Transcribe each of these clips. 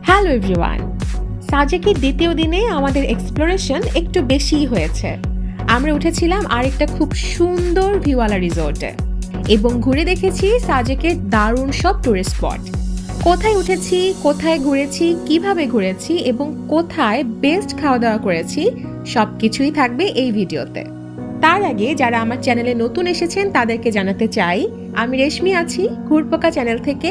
Hello everyone, সাজেকের দ্বিতীয় দিনে আমাদের এক্সপ্লোরেশন একটু বেশিই হয়েছে। আমরা উঠেছিলাম আরেকটা খুব সুন্দর ভিউওয়ালা রিসোর্টে এবং ঘুরে দেখেছি সাজেকের দারুণ সব টুরিস্ট স্পট। কোথায় উঠেছি, কোথায় ঘুরেছি, কিভাবে ঘুরেছি এবং কোথায় বেস্ট খাওয়া দাওয়া করেছি সব কিছুই থাকবে এই ভিডিওতে। তার আগে যারা আমার চ্যানেলে নতুন এসেছেন তাদেরকে জানাতে চাই, আমি রেশমি আছি ঘুরপোকা চ্যানেল থেকে।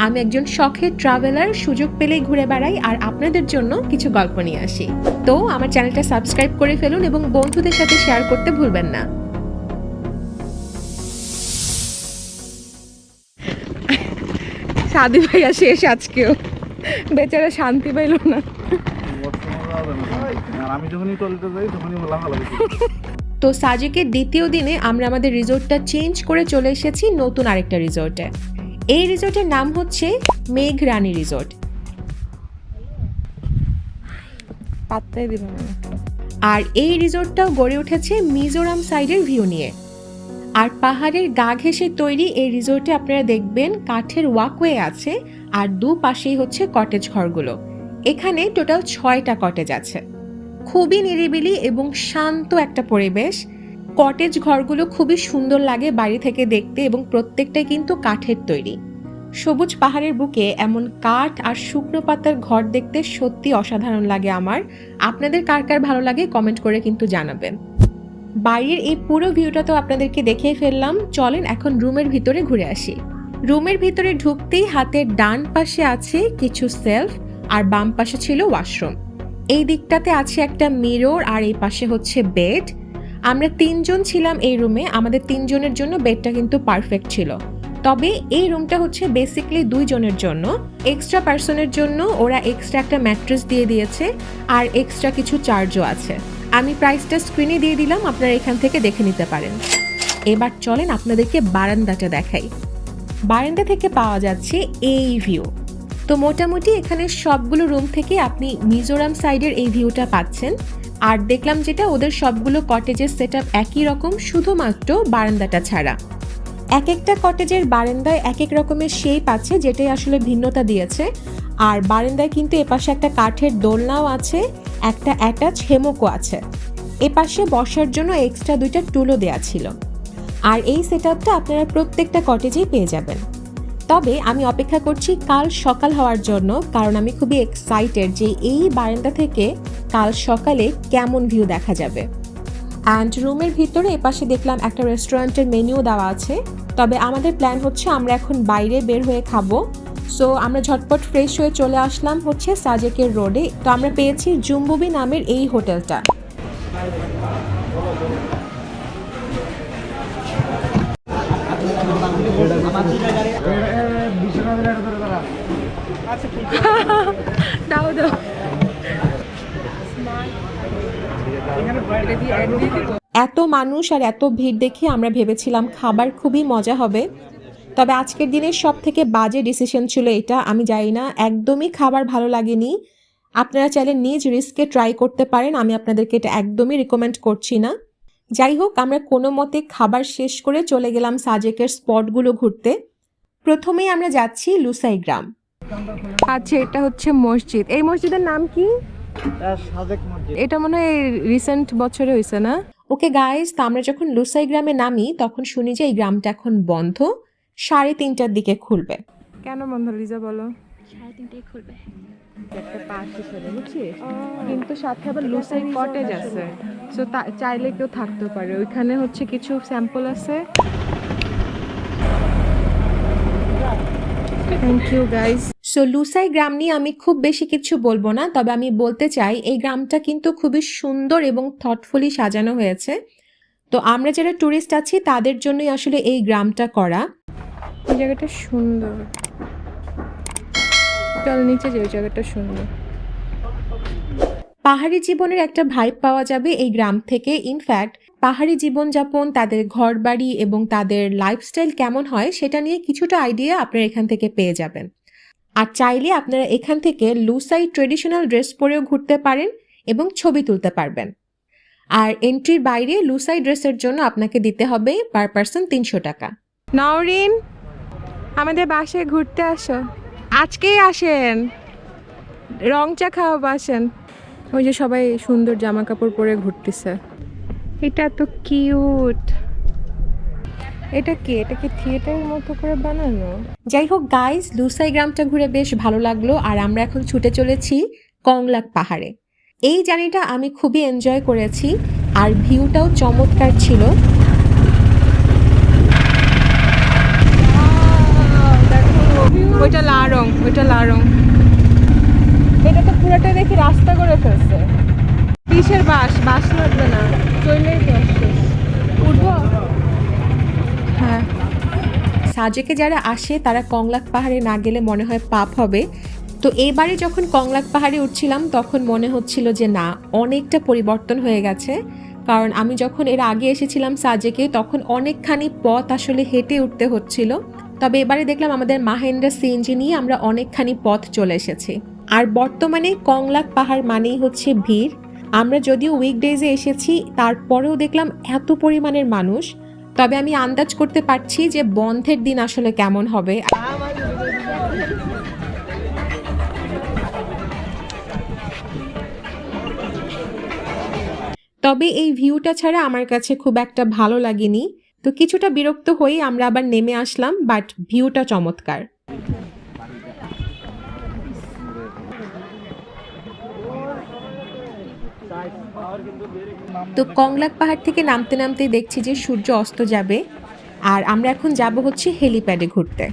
আমি একজন শখের ট্রাভেলার, সুযোগ পেলেই ঘুরে বেড়াই আর আপনাদের জন্য কিছু গল্প নিয়ে আসি। তো আমার চ্যানেলটা সাবস্ক্রাইব করে ফেলুন এবং বন্ধুদের সাথে শেয়ার করতে ভুলবেন না। সাদি ভাইয়া শেষ আজকেও, বেচারা শান্তি পাইল না। আমি যখনই টয়লেটে যাই তখনই লাফালাফি করি। তো সাজেকের দ্বিতীয় দিনে আমরা আমাদের রিসোর্টটা চেঞ্জ করে চলে এসেছি নতুন আরেকটা রিসোর্টে। এই রিসোর্টের নাম হচ্ছে মেঘরানী রিসোর্ট। আর এই রিসোর্টটাও গড়ে উঠেছে মিজোরাম সাইডের ভিউ নিয়ে। আর পাহাড়ের গা ঘেঁষে তৈরি এই রিসোর্টে আপনারা দেখবেন কাঠের ওয়াকওয়ে আছে আর দুপাশেই হচ্ছে কটেজ ঘরগুলো। এখানে টোটাল 6টা কটেজ আছে। খুবই নিরিবিলি এবং শান্ত একটা পরিবেশ। কটেজ ঘরগুলো খুবই সুন্দর লাগে বাইরে থেকে দেখতে এবং প্রত্যেকটাই কিন্তু কাঠের তৈরি। সবুজ পাহাড়ের বুকে এমন কাঠ আর শুকনো পাতার ঘর দেখতে সত্যি অসাধারণ লাগে আমার। আপনাদের কার কার ভালো লাগে কমেন্ট করে কিন্তু জানাবেন। বাইরের এই পুরো ভিউটা তো আপনাদেরকে দেখিয়ে ফেললাম, চলেন এখন রুমের ভিতরে ঘুরে আসি। রুমের ভিতরে ঢুকতেই হাতের ডান পাশে আছে কিছু সেলফ আর বাম পাশে ছিল ওয়াশরুম। এই দিকটাতে আছে একটা মিরর আর এই পাশে হচ্ছে বেড। আমরা 3জন ছিলাম এই রুমে, আমাদের 3জনের জন্য বেডটা কিন্তু পারফেক্ট ছিল। তবে এই রুমটা হচ্ছে বেসিক্যালি 2 জনের জন্য। এক্সট্রা পার্সনের জন্য ওরা এক্সট্রা একটা ম্যাট্রেস দিয়ে দিয়েছে আর এক্সট্রা কিছু চার্জও আছে। আমি প্রাইসটা স্ক্রিনে দিয়ে দিলাম, আপনারা এখান থেকে দেখে নিতে পারেন। এবার চলেন আপনাদেরকে বারান্দাটা দেখাই। বারান্দা থেকে পাওয়া যাচ্ছে এই ভিউ। তো মোটামুটি এখানে সবগুলো রুম থেকে আপনি মিজোরাম সাইডের এই ভিউটা পাচ্ছেন। আর দেখলাম যেটা ওদের সবগুলো কটেজের সেটআপ একই রকম, শুধুমাত্র বারান্দাটা ছাড়া। এক একটা কটেজের বারান্দায় এক এক রকমের শেপ আছে, যেটাই আসলে ভিন্নতা দিয়েছে। আর বারান্দায় কিন্তু এপাশে একটা কাঠের দোলনাও আছে, একটা অ্যাটাচ হেমকও আছে। এপাশে বসার জন্য এক্সট্রা 2টা টুলও দেওয়া ছিল। আর এই সেটআপটা আপনারা প্রত্যেকটা কটেজেই পেয়ে যাবেন। তবে আমি অপেক্ষা করছি কাল সকাল হওয়ার জন্য, কারণ আমি খুবই এক্সাইটেড যে এই বারান্দা থেকে কাল সকালে কেমন ভিউ দেখা যাবে। অ্যান্ড রুমের ভিতরে এপাশে দেখলাম একটা রেস্টুরেন্টের মেনুও দেওয়া আছে। তবে আমাদের প্ল্যান হচ্ছে আমরা এখন বাইরে বের হয়ে খাবো। সো আমরা ঝটপট ফ্রেশ হয়ে চলে আসলাম হচ্ছে সাজেকের রোডে। তো আমরা পেয়েছি জুম্বুবি নামের এই হোটেলটা। দাও দাও। এত মানুষ আর এত ভিড় দেখে আমরা ভেবেছিলাম খাবার খুবই মজা হবে। তবে আজকের দিনের সব থেকে বাজে ডিসিশন ছিল এটা। আমি জানি না, একদমই খাবার ভালো লাগেনি। আপনারা চাইলে নিজ রিস্কে ট্রাই করতে পারেন, আমি আপনাদেরকে এটা একদমই রিকমেন্ড করছি না। যাই হোক, আমরা কোনো মতে খাবার শেষ করে চলে গেলাম সাজেকের স্পটগুলো ঘুরতে। প্রথমেই আমরা যাচ্ছি লুসাই গ্রাম। আচ্ছা, এটা হচ্ছে মসজিদ। এই মসজিদের নাম কি? এটা মনে হয় রিসেন্ট বছরে হয়েছে না? ওকে গাইস, তো আমরা যখন লুসাই গ্রামে নামি তখন শুনি যে এই গ্রামটা এখন বন্ধ, 3:30টার দিকে খুলবে। কেন বন্ধ লিজা বলো? 3:30টায় খুলবে। একটা পাস হিসেবে বুঝছিস, কিন্তু সাথে আবার লুসাই কটেজ আছে। সো চাইলে কেউ থাকতে পারে ওইখানে। হচ্ছে কিছু স্যাম্পল আছে। Thank you guys. So Lushai গ্রাম নিয়ে আমি খুব বেশি কিছু বলবো না, তবে আমি বলতে চাই এই গ্রামটা কিন্তু খুবই সুন্দর এবং থটফুলি সাজানো হয়েছে। তো আমরা যারা ট্যুরিস্ট আছি তাদের জন্যই আসলে এই গ্রামটা করা। এই জায়গাটা সুন্দর, চল নিচে যে, ওই জায়গাটা সুন্দর। পাহাড়ি জীবনের একটা ভাইব পাওয়া যাবে এই গ্রাম থেকে। ইনফ্যাক্ট পাহাড়ি জীবনযাপন, তাদের ঘরবাড়ি এবং তাদের লাইফস্টাইল কেমন হয় সেটা নিয়ে কিছুটা আইডিয়া আপনারা এখান থেকে পেয়ে যাবেন। আর চাইলে আপনারা এখান থেকে লুসাই ট্রেডিশনাল ড্রেস পরেও ঘুরতে পারেন এবং ছবি তুলতে পারবেন। আর এন্ট্রির বাইরে লুসাই ড্রেসের জন্য আপনাকে দিতে হবে পার পারসন 300 টাকা। নওরিন, আমাদের বাসায় ঘুরতে আসো, আজকেই আসেন। রং চা খাওয়া বাসেন। ওই যে সবাই সুন্দর জামা কাপড় পরে ঘুরতেছে। এটা তো কিউট। এটা কি থিয়েটারের মতো করে বানানো? যাই হোক গাইস, লুসাই গ্রামটা ঘুরে বেশ ভালো লাগলো। আর আমরা এখন ছুটে চলেছি কংলাক পাহাড়ে। এই জার্নিটা আমি খুবই এনজয় করেছি আর ভিউটাও চমৎকার ছিল। ওইটা লারং, এটা তো পুরোটা দেখি রাস্তা করে ফেলছে। কিসের বাস লাগবে না, চলেই তো আসছে। উঠবো? হ্যাঁ। সাজেকে যারা আসে তারা কংলাক পাহাড়ে না গেলে মনে হয় পাপ হবে। তো এইবারে যখন কংলাক পাহাড়ে উঠছিলাম তখন মনে হচ্ছিল যে না, অনেকটা পরিবর্তন হয়ে গেছে। কারণ আমি যখন এর আগে এসেছিলাম সাজেকে তখন অনেকখানি পথ আসলে হেঁটে উঠতে হচ্ছিল। তবে এবারে দেখলাম আমাদের মাহেন্দ্রা সিএনজি নিয়ে আমরা অনেকখানি পথ চলে এসেছি। আর বর্তমানে কংলাক পাহাড় মানেই হচ্ছে ভিড়। আমরা যদিও উইকডেজে এসেছি তারপরেও দেখলাম এত পরিমাণের মানুষ। তবে আমি আন্দাজ করতে পারছি যে বন্ধের দিন আসলে কেমন হবে। তবে এই ভিউটা ছাড়া আমার কাছে খুব একটা ভালো লাগেনি। তো কিছুটা বিরক্ত হয়ে আমরা আবার নেমে আসলাম, বাট ভিউটা চমৎকার। তো কংলাক পাহাড় থেকে নামতে নামতে দেখছি যে সূর্য অস্ত যাবে। আর আমরা এখন যাব হচ্ছে হেলিপ্যাডে ঘুরতে।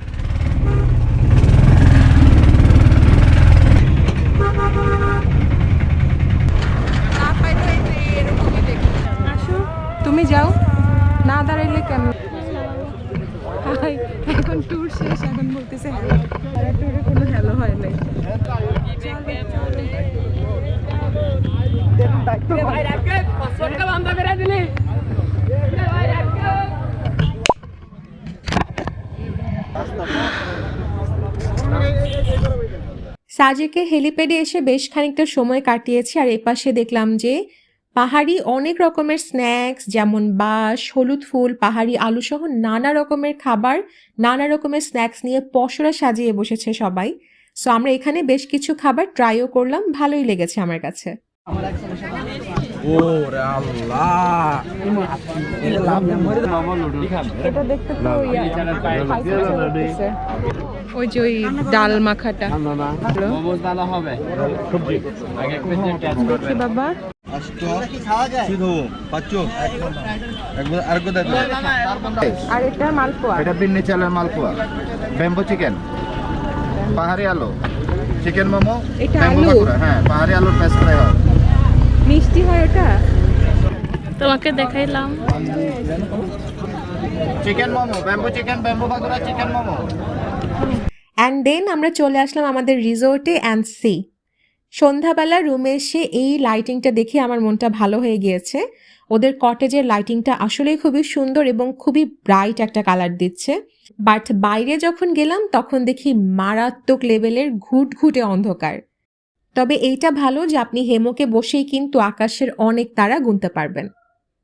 তুমি যাও না, দাঁড়াইলে কেমন? এখন ট্যুর শেষ, এখন বলতেছে ট্যুরে কোনো হ্যালো হয় নাই। সাজেকে হেলিপ্যাডে এসে বেশ খানিকটা সময় কাটিয়েছি। আর এপাশে দেখলাম যে পাহাড়ি অনেক রকমের স্ন্যাক্স, যেমন বাঁশ, হলুদ ফুল, পাহাড়ি আলু সহ নানা রকমের খাবার, নানা রকমের স্ন্যাক্স নিয়ে পসরা সাজিয়ে বসেছে সবাই। সো আমরা এখানে বেশ কিছু খাবার ট্রাইও করলাম, ভালোই লেগেছে আমার কাছে। ওই যে ওই ডাল মাখাটা বাবা। আর এটা মালপোয়া, এটা বিন্নি চালের মালপোয়া, ব্যাম্বো চিকেন, পাহাড়ি আলু, চিকেন মোমো, এটা ব্যাম্বো আলু? পাকোড়া, হ্যাঁ পাহাড়ি আলুর পেস্ট ফ্রাই হয়। মিষ্টি হয় ওটা? তোমাকে দেখাইলাম। Chicken momo, bamboo chicken, bamboo pakora, chicken momo. And then আমরা চলে আসলাম আমাদের রিসোর্টে অ্যান্ড সি। সন্ধ্যাবেলা রুমে এসে এই লাইটিংটা দেখে আমার মনটা ভালো হয়ে গিয়েছে। ওদের কটেজের লাইটিংটা আসলেই খুবই সুন্দর এবং খুবই ব্রাইট একটা কালার দিচ্ছে। বাট বাইরে যখন গেলাম তখন দেখি মারাত্মক লেভেলের ঘুটঘুটে অন্ধকার। তবে এইটা ভালো যে আপনি হেমোকে বসেই কিন্তু আকাশের অনেক তারা গুনতে পারবেন।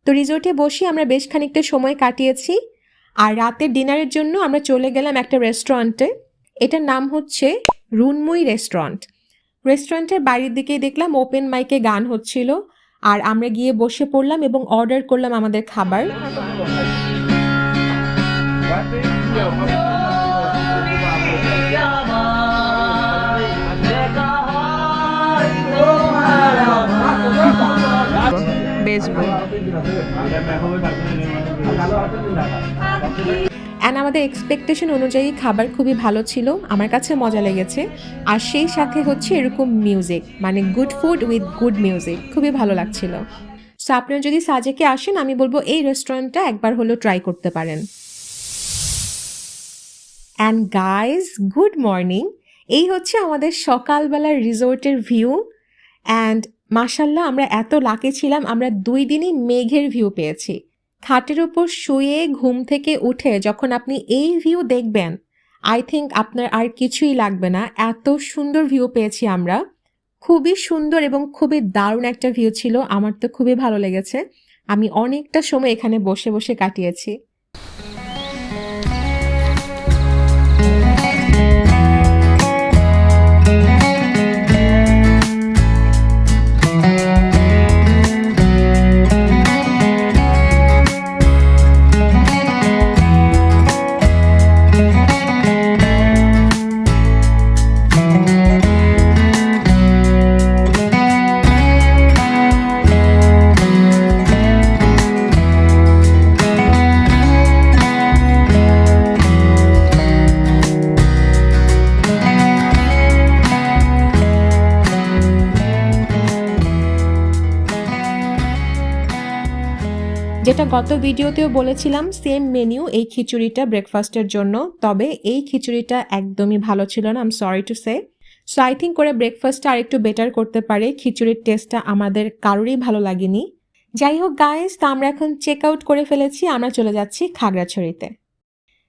তো রিসোর্টে বসে আমরা বেশ খানিকটা সময় কাটিয়েছি। আর রাতের ডিনারের জন্য আমরা চলে গেলাম একটা রেস্টুরেন্টে। এটার নাম হচ্ছে রুনমুই রেস্টুরেন্ট। রেস্টুরেন্টের বাইরের দিকেই দেখলাম ওপেন মাইকে গান হচ্ছিল। আর আমরা গিয়ে বসে পড়লাম এবং অর্ডার করলাম আমাদের খাবার। অ্যান্ড আমাদের এক্সপেকটেশন অনুযায়ী খাবার খুবই ভালো ছিল, আমার কাছে মজা লেগেছে। আর সেই সাথে হচ্ছে এরকম মিউজিক, মানে good food with good music, খুবই ভালো লাগছিল। সো আপনারা যদি সাজেকে আসেন আমি বলবো এই রেস্টুরেন্টটা একবার হলেও ট্রাই করতে পারেন। And guys, good morning. এই হচ্ছে আমাদের সকালবেলার রিসোর্টের ভিউ। অ্যান্ড মাশাল্লাহ আমরা এত লাকি ছিলাম, আমরা 2 দিনই মেঘের ভিউ পেয়েছি। খাটের উপর শুয়ে ঘুম থেকে উঠে যখন আপনি এই ভিউ দেখবেন, আই থিঙ্ক আপনার আর কিছুই লাগবে না, এত সুন্দর ভিউ পেয়েছি আমরা। খুবই সুন্দর এবং খুবই দারুণ একটা ভিউ ছিল, আমার তো খুবই ভালো লেগেছে। আমি অনেকটা সময় এখানে বসে বসে কাটিয়েছি। যেটা গত ভিডিওতেও বলেছিলাম, সেম মেনু এই খিচুড়িটা ব্রেকফাস্টের জন্য, তবে এই খিচুড়িটা একদমই ভালো ছিল না, I am sorry to say. So I think করে ব্রেকফাস্টটা আর একটু বেটার করতে পারে, খিচুড়ির টেস্টটা আমাদের কারোরই ভালো লাগেনি। যাই হোক গাইস, তা আমরা এখন চেক আউট করে ফেলেছি, আমরা চলে যাচ্ছি খাগড়াছড়িতে।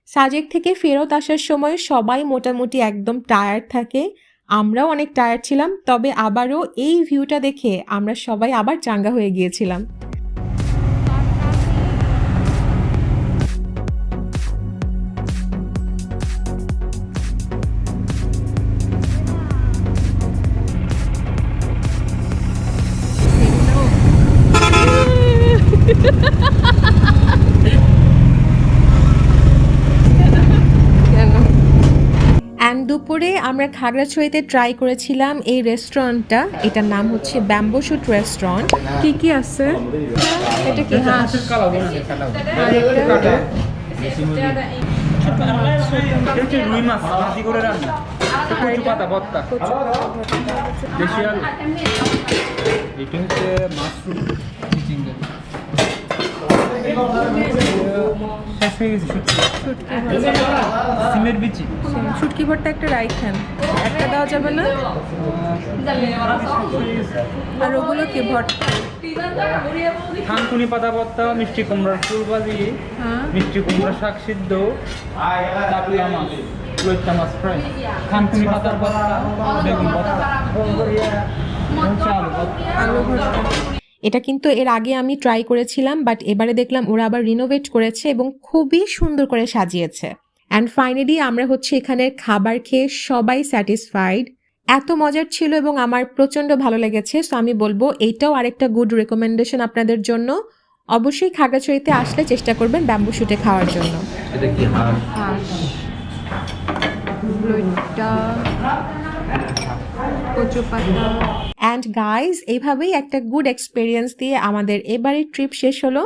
সাজেক থেকে ফেরত আসার সময় সবাই মোটামুটি একদম টায়ার্ড থাকে, আমরাও অনেক টায়ার্ড ছিলাম, তবে আবারও এই ভিউটা দেখে আমরা সবাই আবার চাঙ্গা হয়ে গিয়েছিলাম। দুপুরে আমরা খাগড়াছড়িতে ট্রাই করেছিলাম এই রেস্টুরেন্টটা, এটার নাম হচ্ছে ব্যাম্বো শুট রেস্টুরেন্ট। কি কি আছে এটা? কি হাঁস রুই মাছ ভাজি করে রান্না, কচু পাতা ভর্তা, দেশি আলু, এটা হচ্ছে মাশরুম চিংড়ি, শেষ হয়ে গেছে সিমের বিচি, শুটকি ভর্তা একটা রাইখান, একটা দেওয়া যাবে না? আর ওগুলো কি ভর্তা? থানকুনি পাতা ভর্তা, মিষ্টি কুমড়ার ফুল ভাজি, মিষ্টি কুমড়া শাক সিদ্ধ, কাতলা মাছ, লইট্টা মাছ ফ্রাই, থানকুনি পাতার ভর্তা, বেগুন ভর্তা, আলু ভর্তা। এটা কিন্তু এর আগে আমি ট্রাই করেছিলাম, বাট এবারে দেখলাম ওরা আবার রিনোভেট করেছে এবং খুবই সুন্দর করে সাজিয়েছে। অ্যান্ড ফাইনালি আমরা হচ্ছে এখানের খাবার খেয়ে সবাই স্যাটিসফাইড, এত মজার ছিল এবং আমার প্রচণ্ড ভালো লেগেছে। সো আমি বলবো এইটাও আরেকটা গুড রেকমেন্ডেশন আপনাদের জন্য। অবশ্যই খাগড়াছড়িতে আসলে চেষ্টা করবেন ব্যাম্বু শুটে খাওয়ার জন্য। অ্যান্ড গাইজ, এইভাবেই একটা গুড এক্সপিরিয়েন্স দিয়ে আমাদের এবারের ট্রিপ শেষ হলো।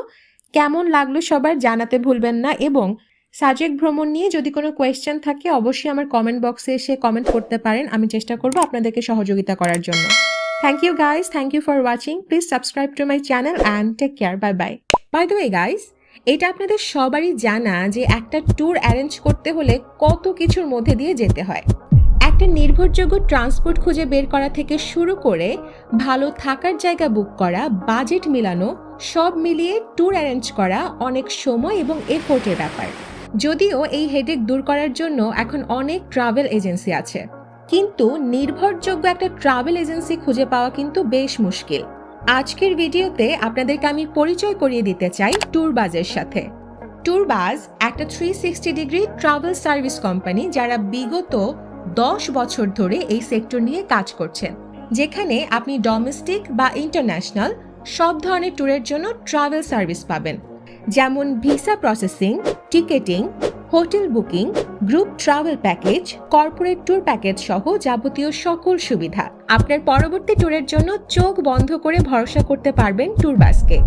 কেমন লাগলো সবার জানাতে ভুলবেন না, এবং সাজেক ভ্রমণ নিয়ে যদি কোনো কোয়েশ্চেন থাকে অবশ্যই আমার কমেন্ট বক্সে এসে কমেন্ট করতে পারেন, আমি চেষ্টা করব আপনাদেরকে সহযোগিতা করার জন্য। Thank you guys, thank you for watching, please subscribe to my channel and take care, bye bye. By the way guys, এটা আপনাদের সবারই জানা যে একটা ট্যুর অ্যারেঞ্জ করতে হলে কত কিছুর মধ্যে দিয়ে যেতে হয়। একটা নির্ভরযোগ্য ট্রান্সপোর্ট খুঁজে বের করা থেকে শুরু করে ভালো থাকার জায়গা বুক করা, বাজেট মিলানো, সব মিলিয়ে ট্যুর অ্যারেঞ্জ করা অনেক সময় এবং এফোর্টের ব্যাপার। যদিও এই হেডেক দূর করার জন্য এখন অনেক ট্রাভেল এজেন্সি আছে, কিন্তু নির্ভরযোগ্য একটা ট্রাভেল এজেন্সি খুঁজে পাওয়া কিন্তু বেশ মুশকিল। আজকের ভিডিওতে আপনাদেরকে আমি পরিচয় করিয়ে দিতে চাই ট্যুরবাজের সাথে। ট্যুরবাজ একটা 360 ডিগ্রি ট্রাভেল সার্ভিস কোম্পানি, যারা বিগত 10 বছর ধরে এই সেক্টর নিয়ে কাজ করছেন, যেখানে আপনি ডোমেস্টিক বা ইন্টারন্যাশনাল সব ধরনের ট্যুরের জন্য ট্রাভেল সার্ভিস পাবেন, যেমন visa processing, ticketing, hotel booking, group travel package, corporate tour package সহ যাবতীয় সকল সুবিধা। আপনার পরবর্তী ট্যুরের জন্য চোখ বন্ধ করে ভরসা করতে পারবেন ট্যুরবাজকে।